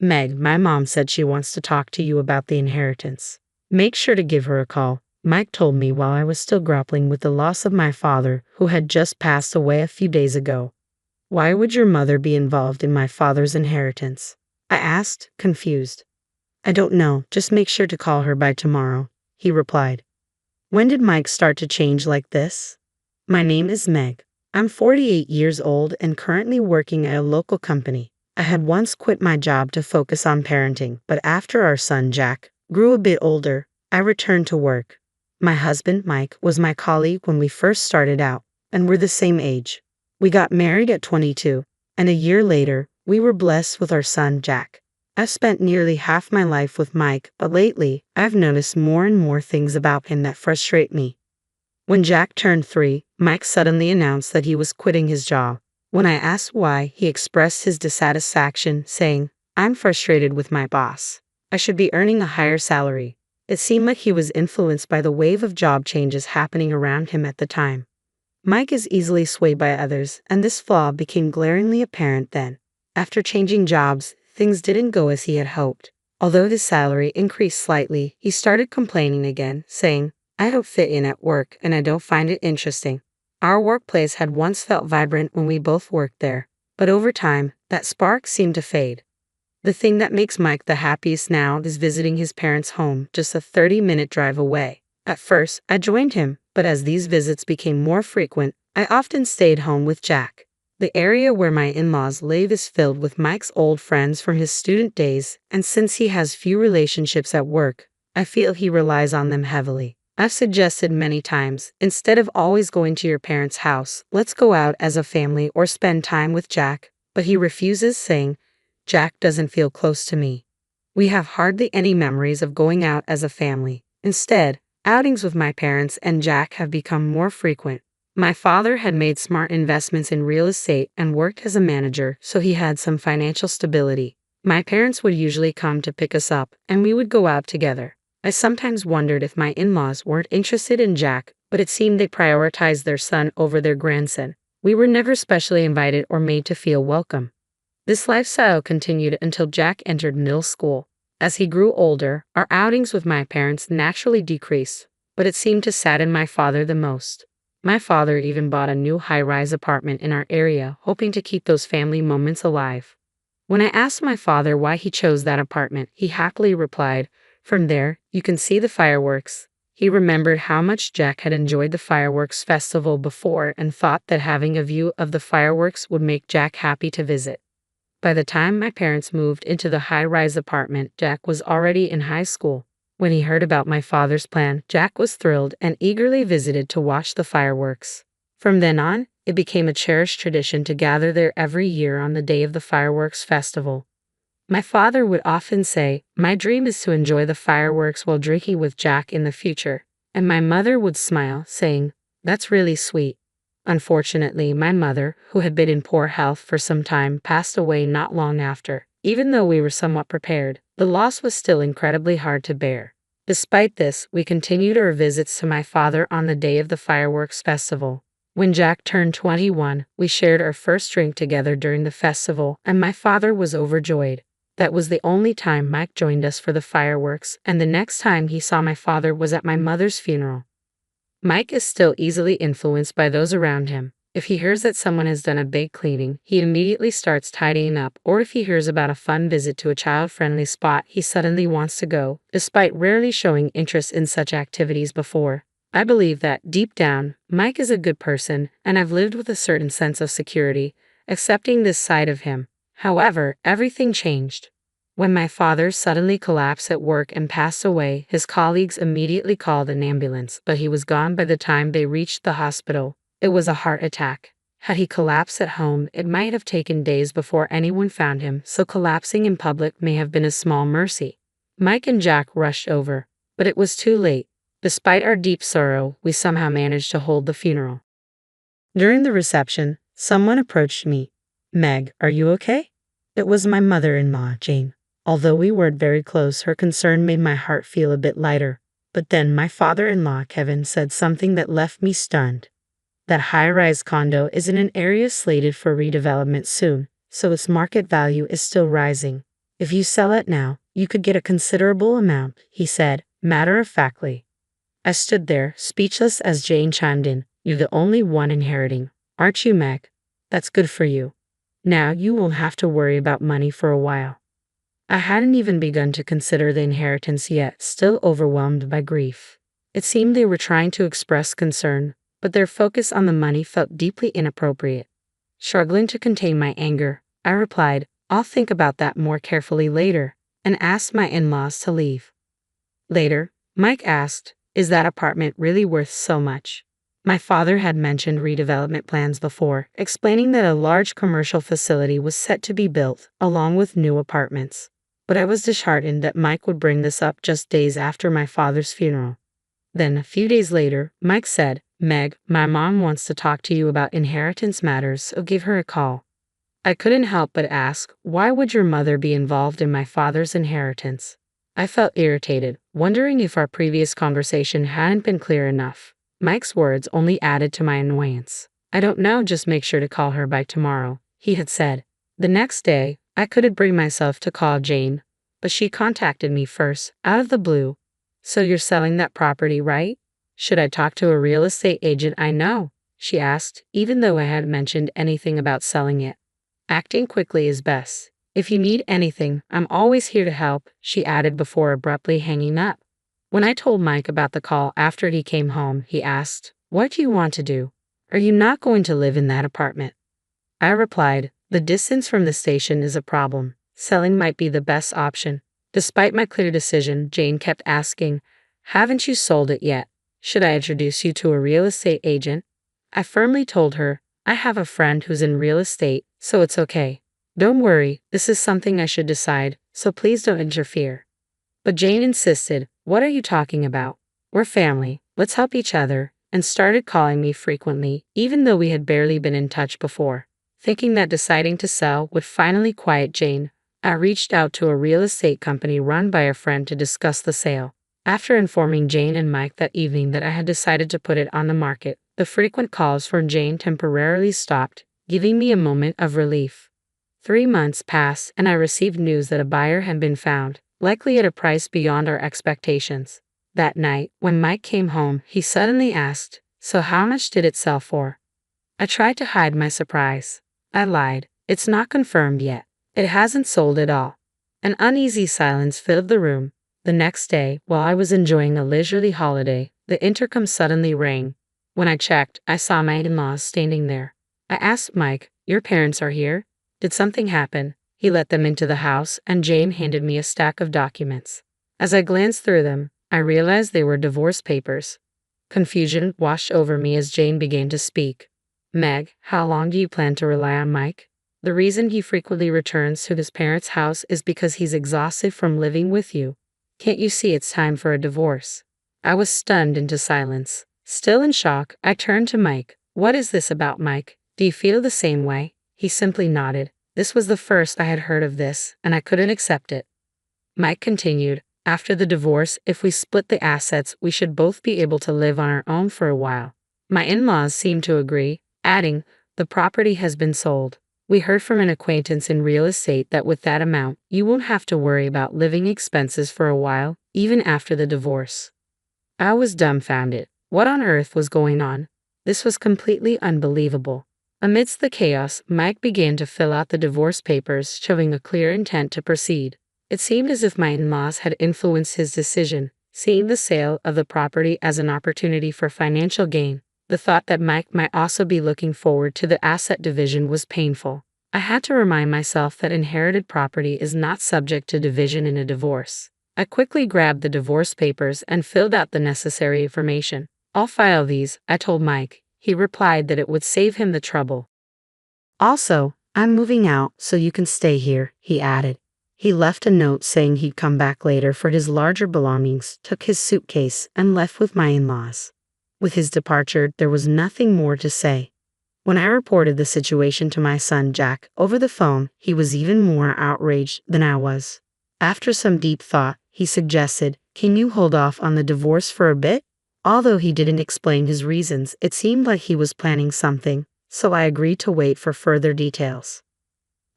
Meg, my mom said she wants to talk to you about the inheritance. Make sure to give her a call, Mike told me while I was still grappling with the loss of my father, who had just passed away a few days ago. Why would your mother be involved in my father's inheritance? I asked, confused. I don't know, just make sure to call her by tomorrow, he replied. When did Mike start to change like this? My name is Meg. I'm 48 years old and currently working at a local company. I had once quit my job to focus on parenting, but after our son Jack grew a bit older, I returned to work. My husband, Mike, was my colleague when we first started out, and we're the same age. We got married at 22, and a year later, we were blessed with our son Jack. I've spent nearly half my life with Mike, but lately, I've noticed more and more things about him that frustrate me. When Jack turned 3, Mike suddenly announced that he was quitting his job. When I asked why, he expressed his dissatisfaction, saying, "I'm frustrated with my boss. I should be earning a higher salary." It seemed like he was influenced by the wave of job changes happening around him at the time. Mike is easily swayed by others, and this flaw became glaringly apparent then. After changing jobs, things didn't go as he had hoped. Although his salary increased slightly, he started complaining again, saying, "I don't fit in at work and I don't find it interesting." Our workplace had once felt vibrant when we both worked there, but over time, that spark seemed to fade. The thing that makes Mike the happiest now is visiting his parents' home, just a 30-minute drive away. At first, I joined him, but as these visits became more frequent, I often stayed home with Jack. The area where my in-laws live is filled with Mike's old friends from his student days, and since he has few relationships at work, I feel he relies on them heavily. I've suggested many times, instead of always going to your parents' house, let's go out as a family or spend time with Jack, but he refuses, saying, "Jack doesn't feel close to me." We have hardly any memories of going out as a family. Instead, outings with my parents and Jack have become more frequent. My father had made smart investments in real estate and worked as a manager, so he had some financial stability. My parents would usually come to pick us up, and we would go out together. I sometimes wondered if my in-laws weren't interested in Jack, but it seemed they prioritized their son over their grandson. We were never specially invited or made to feel welcome. This lifestyle continued until Jack entered middle school. As he grew older, our outings with my parents naturally decreased, but it seemed to sadden my father the most. My father even bought a new high-rise apartment in our area, hoping to keep those family moments alive. When I asked my father why he chose that apartment, he happily replied, "From there, you can see the fireworks." He remembered how much Jack had enjoyed the fireworks festival before and thought that having a view of the fireworks would make Jack happy to visit. By the time my parents moved into the high-rise apartment, Jack was already in high school. When he heard about my father's plan, Jack was thrilled and eagerly visited to watch the fireworks. From then on, it became a cherished tradition to gather there every year on the day of the fireworks festival. My father would often say, "My dream is to enjoy the fireworks while drinking with Jack in the future," and my mother would smile, saying, "That's really sweet." Unfortunately, my mother, who had been in poor health for some time, passed away not long after. Even though we were somewhat prepared, the loss was still incredibly hard to bear. Despite this, we continued our visits to my father on the day of the fireworks festival. When Jack turned 21, we shared our first drink together during the festival, and my father was overjoyed. That was the only time Mike joined us for the fireworks, and the next time he saw my father was at my mother's funeral. Mike is still easily influenced by those around him. If he hears that someone has done a big cleaning, he immediately starts tidying up, or if he hears about a fun visit to a child-friendly spot, he suddenly wants to go, despite rarely showing interest in such activities before. I believe that, deep down, Mike is a good person, and I've lived with a certain sense of security, accepting this side of him. However, everything changed. When my father suddenly collapsed at work and passed away, his colleagues immediately called an ambulance, but he was gone by the time they reached the hospital. It was a heart attack. Had he collapsed at home, it might have taken days before anyone found him, so collapsing in public may have been a small mercy. Mike and Jack rushed over, but it was too late. Despite our deep sorrow, we somehow managed to hold the funeral. During the reception, someone approached me. "Meg, are you okay?" It was my mother-in-law, Jane. Although we weren't very close, her concern made my heart feel a bit lighter. But then my father-in-law, Kevin, said something that left me stunned. That high-rise condo is in an area slated for redevelopment soon, so its market value is still rising. If you sell it now, you could get a considerable amount, he said, matter-of-factly. I stood there, speechless as Jane chimed in. You're the only one inheriting, aren't you, Meg? That's good for you. Now you won't have to worry about money for a while. I hadn't even begun to consider the inheritance yet, still overwhelmed by grief. It seemed they were trying to express concern, but their focus on the money felt deeply inappropriate. Struggling to contain my anger, I replied, I'll think about that more carefully later, and asked my in-laws to leave. Later, Mike asked, is that apartment really worth so much? My father had mentioned redevelopment plans before, explaining that a large commercial facility was set to be built, along with new apartments. But I was disheartened that Mike would bring this up just days after my father's funeral. Then, a few days later, Mike said, Meg, my mom wants to talk to you about inheritance matters, so give her a call. I couldn't help but ask, why would your mother be involved in my father's inheritance? I felt irritated, wondering if our previous conversation hadn't been clear enough. Mike's words only added to my annoyance. I don't know, just make sure to call her by tomorrow, he had said. The next day, I couldn't bring myself to call Jane, but she contacted me first, out of the blue. So you're selling that property, right? Should I talk to a real estate agent I know? She asked, even though I hadn't mentioned anything about selling it. Acting quickly is best. If you need anything, I'm always here to help, she added before abruptly hanging up. When I told Mike about the call after he came home, he asked, what do you want to do? Are you not going to live in that apartment? I replied, the distance from the station is a problem. Selling might be the best option. Despite my clear decision, Jane kept asking, haven't you sold it yet? Should I introduce you to a real estate agent? I firmly told her, I have a friend who's in real estate, so it's okay. Don't worry, this is something I should decide, so please don't interfere. But Jane insisted, what are you talking about? We're family, let's help each other, and started calling me frequently, even though we had barely been in touch before. Thinking that deciding to sell would finally quiet Jane, I reached out to a real estate company run by a friend to discuss the sale. After informing Jane and Mike that evening that I had decided to put it on the market, the frequent calls from Jane temporarily stopped, giving me a moment of relief. 3 months passed and I received news that a buyer had been found, likely at a price beyond our expectations. That night, when Mike came home, he suddenly asked, so how much did it sell for? I tried to hide my surprise. I lied, it's not confirmed yet. It hasn't sold at all. An uneasy silence filled the room. The next day, while I was enjoying a leisurely holiday, the intercom suddenly rang. When I checked, I saw my in-laws standing there. I asked Mike, your parents are here? Did something happen? He let them into the house, and Jane handed me a stack of documents. As I glanced through them, I realized they were divorce papers. Confusion washed over me as Jane began to speak. Meg, how long do you plan to rely on Mike? The reason he frequently returns to his parents' house is because he's exhausted from living with you. Can't you see it's time for a divorce? I was stunned into silence. Still in shock, I turned to Mike. What is this about, Mike? Do you feel the same way? He simply nodded. This was the first I had heard of this, and I couldn't accept it. Mike continued, after the divorce, if we split the assets, we should both be able to live on our own for a while. My in-laws seemed to agree, adding, the property has been sold. We heard from an acquaintance in real estate that with that amount, you won't have to worry about living expenses for a while, even after the divorce. I was dumbfounded. What on earth was going on? This was completely unbelievable. Amidst the chaos, Mike began to fill out the divorce papers, showing a clear intent to proceed. It seemed as if my in-laws had influenced his decision, seeing the sale of the property as an opportunity for financial gain. The thought that Mike might also be looking forward to the asset division was painful. I had to remind myself that inherited property is not subject to division in a divorce. I quickly grabbed the divorce papers and filled out the necessary information. I'll file these, I told Mike. He replied that it would save him the trouble. Also, I'm moving out, so you can stay here, he added. He left a note saying he'd come back later for his larger belongings, took his suitcase, and left with my in-laws. With his departure, there was nothing more to say. When I reported the situation to my son Jack over the phone, he was even more outraged than I was. After some deep thought, he suggested, can you hold off on the divorce for a bit? Although he didn't explain his reasons, it seemed like he was planning something, so I agreed to wait for further details.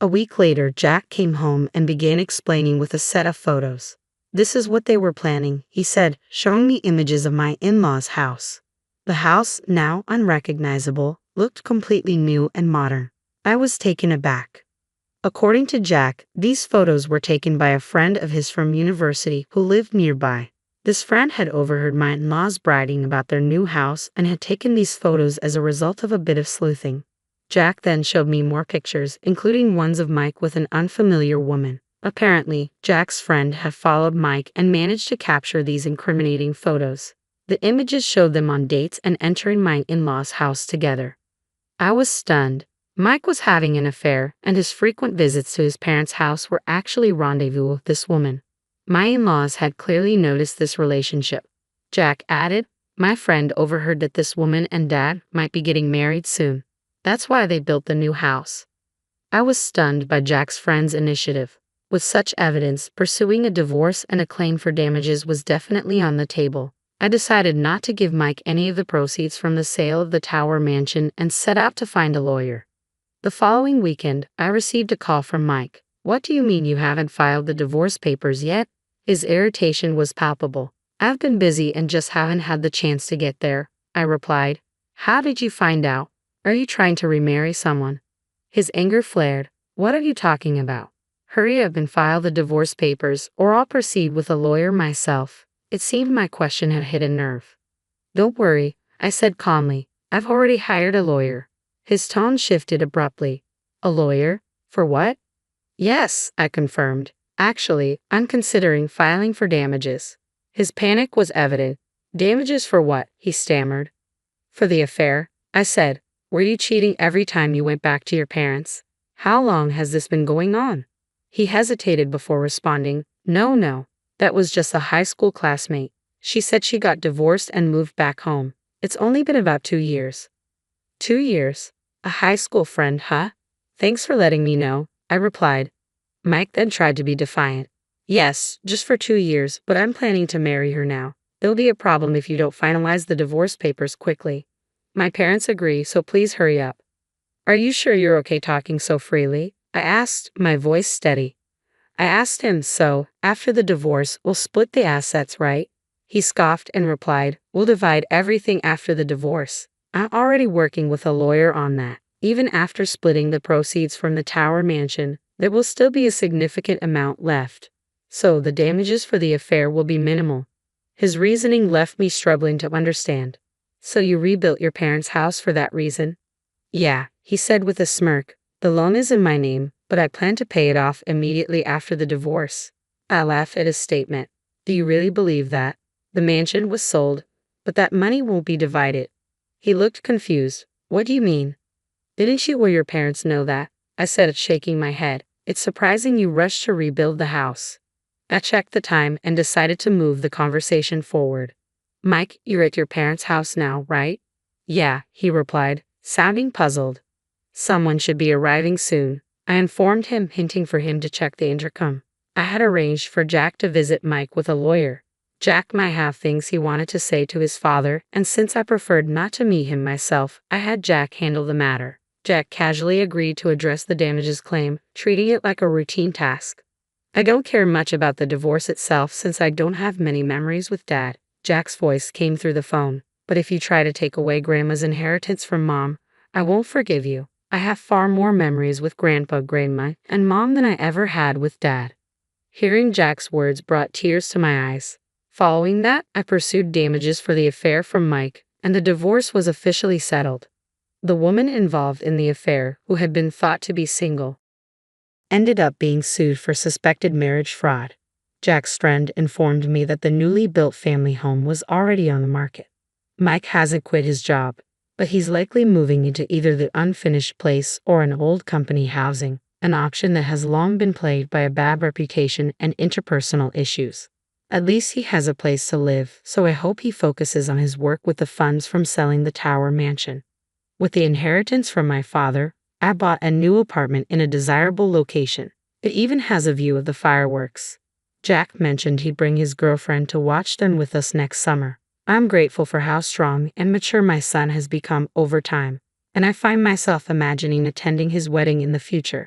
A week later, Jack came home and began explaining with a set of photos. This is what they were planning, he said, showing me images of my in-laws' house. The house, now unrecognizable, looked completely new and modern. I was taken aback. According to Jack, these photos were taken by a friend of his from university who lived nearby. This friend had overheard my in-laws bragging about their new house and had taken these photos as a result of a bit of sleuthing. Jack then showed me more pictures, including ones of Mike with an unfamiliar woman. Apparently, Jack's friend had followed Mike and managed to capture these incriminating photos. The images showed them on dates and entering my in-laws' house together. I was stunned. Mike was having an affair, and his frequent visits to his parents' house were actually rendezvous with this woman. My in-laws had clearly noticed this relationship. Jack added, my friend overheard that this woman and dad might be getting married soon. That's why they built the new house. I was stunned by Jack's friend's initiative. With such evidence, pursuing a divorce and a claim for damages was definitely on the table. I decided not to give Mike any of the proceeds from the sale of the Tower mansion and set out to find a lawyer. The following weekend, I received a call from Mike. What do you mean you haven't filed the divorce papers yet? His irritation was palpable. I've been busy and just haven't had the chance to get there, I replied. How did you find out? Are you trying to remarry someone? His anger flared. What are you talking about? Hurry up and file the divorce papers, or I'll proceed with a lawyer myself. It seemed my question had hit a nerve. Don't worry, I said calmly. I've already hired a lawyer. His tone shifted abruptly. A lawyer? For what? Yes, I confirmed. Actually, I'm considering filing for damages. His panic was evident. Damages for what? He stammered. For the affair, I said. Were you cheating every time you went back to your parents? How long has this been going on? He hesitated before responding. No, that was just a high school classmate. She said she got divorced and moved back home. It's only been about 2 years. 2 years? A high school friend, huh? Thanks for letting me know, I replied. Mike then tried to be defiant. Yes, just for 2 years, but I'm planning to marry her now. There'll be a problem if you don't finalize the divorce papers quickly. My parents agree, so please hurry up. Are you sure you're okay talking so freely? I asked, my voice steady. I asked him, so, after the divorce, we'll split the assets, right? He scoffed and replied, we'll divide everything after the divorce. I'm already working with a lawyer on that. Even after splitting the proceeds from the Tower mansion, there will still be a significant amount left. So the damages for the affair will be minimal. His reasoning left me struggling to understand. So you rebuilt your parents' house for that reason? Yeah, he said with a smirk. The loan is in my name, but I plan to pay it off immediately after the divorce. I laughed at his statement. Do you really believe that? The mansion was sold, but that money won't be divided. He looked confused. What do you mean? Didn't you or your parents know that? I said, shaking my head. It's surprising you rushed to rebuild the house. I checked the time and decided to move the conversation forward. Mike, you're at your parents' house now, right? Yeah, he replied, sounding puzzled. Someone should be arriving soon. I informed him, hinting for him to check the intercom. I had arranged for Jack to visit Mike with a lawyer. Jack might have things he wanted to say to his father, and since I preferred not to meet him myself, I had Jack handle the matter. Jack casually agreed to address the damages claim, treating it like a routine task. I don't care much about the divorce itself since I don't have many memories with Dad. Jack's voice came through the phone. But if you try to take away Grandma's inheritance from Mom, I won't forgive you. I have far more memories with Grandpa, Grandma, and Mom than I ever had with Dad. Hearing Jack's words brought tears to my eyes. Following that, I pursued damages for the affair from Mike, and the divorce was officially settled. The woman involved in the affair, who had been thought to be single, ended up being sued for suspected marriage fraud. Jack's friend informed me that the newly built family home was already on the market. Mike hasn't quit his job, but he's likely moving into either the unfinished place or an old company housing, an option that has long been plagued by a bad reputation and interpersonal issues. At least he has a place to live, so I hope he focuses on his work with the funds from selling the Tower mansion. With the inheritance from my father, I bought a new apartment in a desirable location. It even has a view of the fireworks. Jack mentioned he'd bring his girlfriend to watch them with us next summer. I'm grateful for how strong and mature my son has become over time, and I find myself imagining attending his wedding in the future.